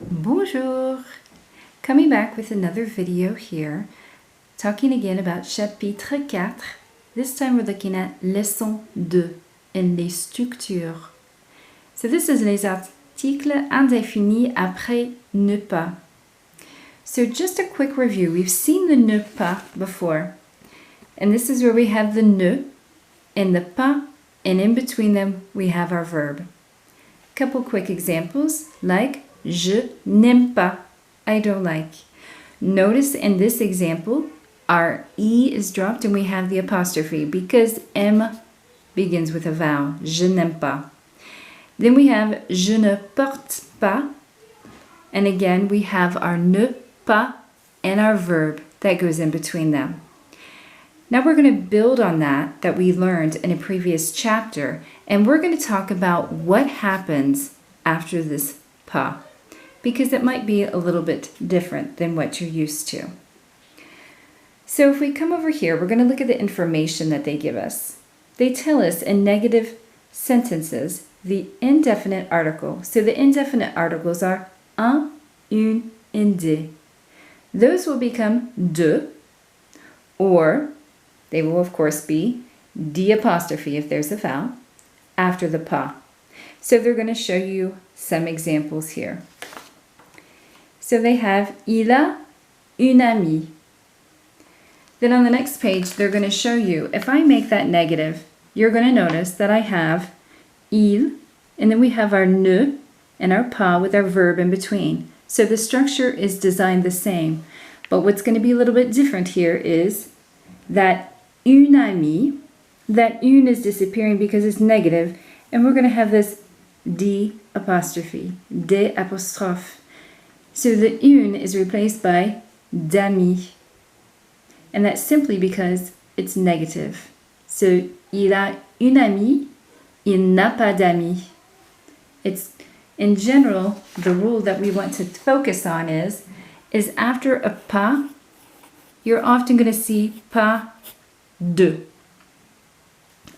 Bonjour! Coming back with another video here, talking again about chapitre 4. This time we're looking at leçon 2 in les structures. So this is les articles indéfinis après ne pas. So just a quick review. We've seen the ne pas before. And this is where we have the ne and the pas, and in between them we have our verb. Couple quick examples like je n'aime pas, I don't like. Notice in this example, our E is dropped and we have the apostrophe because M begins with a vowel, je n'aime pas. Then we have je ne porte pas, and again we have our ne pas and our verb that goes in between them. Now we're going to build on that we learned in a previous chapter, and we're going to talk about what happens after this pas, because it might be a little bit different than what you're used to. So if we come over here, we're going to look at the information that they give us. They tell us in negative sentences the indefinite article. So the indefinite articles are un, une, and des. Those will become de, or they will of course be the apostrophe if there's a vowel after the pas. So they're going to show you some examples here. So they have il a une amie. Then on the next page, they're going to show you, if I make that negative, you're going to notice that I have il, and then we have our ne and our pas with our verb in between. So the structure is designed the same. But what's going to be a little bit different here is that une amie, that une is disappearing because it's negative, and we're going to have this d apostrophe, des apostrophe. So the une is replaced by d'ami, and that's simply because it's negative. So il a une amie, il n'a pas d'ami. It's in general the rule that we want to focus on is after a pas, you're often going to see pas de.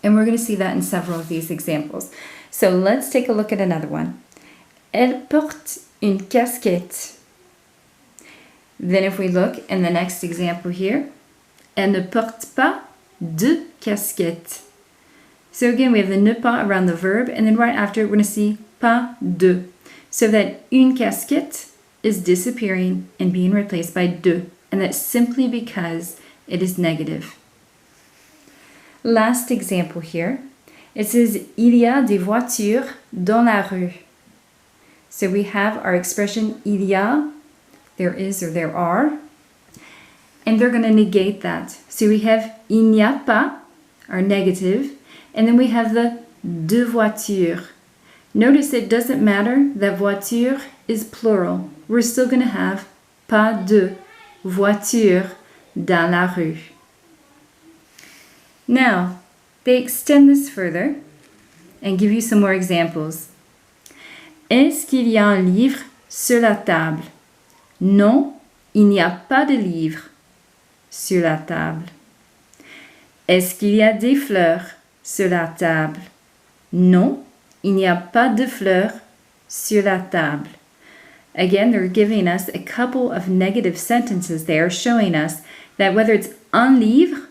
And we're going to see that in several of these examples. So let's take a look at another one. Elle porte une casquette. Then if we look in the next example here, elle ne porte pas de casquette. So again, we have the ne pas around the verb, and then right after we're going to see pas de. So that une casquette is disappearing and being replaced by de, and that's simply because it is negative. Last example here, it says il y a des voitures dans la rue. So we have our expression il y a, there is or there are, and they're going to negate that. So we have il n'y a pas, our negative, and then we have the deux voitures. Notice it doesn't matter that voiture is plural. We're still going to have pas de voitures dans la rue. Now, they extend this further and give you some more examples. Est-ce qu'il y a un livre sur la table? Non, il n'y a pas de livre sur la table. Est-ce qu'il y a des fleurs sur la table? Non, il n'y a pas de fleurs sur la table. Again, they're giving us a couple of negative sentences there, showing us that whether it's un livre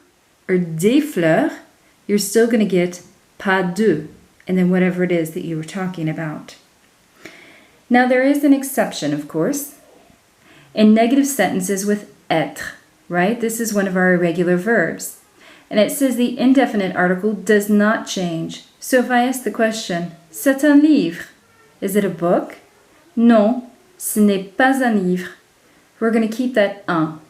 or des fleurs, you're still going to get pas de, and then whatever it is that you were talking about. Now, there is an exception, of course, in negative sentences with être, right? This is one of our irregular verbs. And it says the indefinite article does not change. So if I ask the question, c'est un livre, is it a book? Non, ce n'est pas un livre. We're going to keep that un.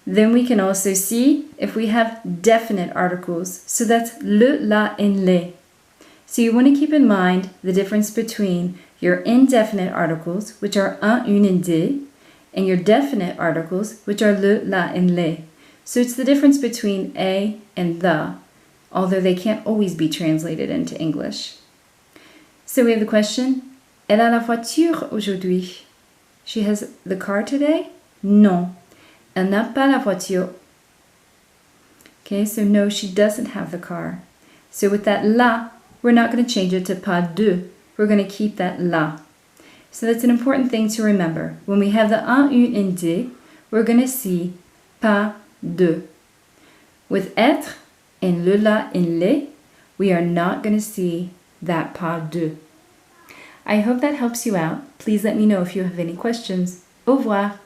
Then we can also see if we have definite articles. So that's le, la, and les. So you want to keep in mind the difference between your indefinite articles, which are un, une, and des, and your definite articles, which are le, la, and les. So it's the difference between a and the, although they can't always be translated into English. So we have the question, elle a la voiture aujourd'hui? She has the car today? Non. Elle n'a pas la voiture. Okay, so no, she doesn't have the car. So with that la, we're not going to change it to pas de. We're going to keep that la. So that's an important thing to remember. When we have the un, une, and des, we're going to see pas de. With être and le, la, and les, we are not going to see that pas de. I hope that helps you out. Please let me know if you have any questions. Au revoir.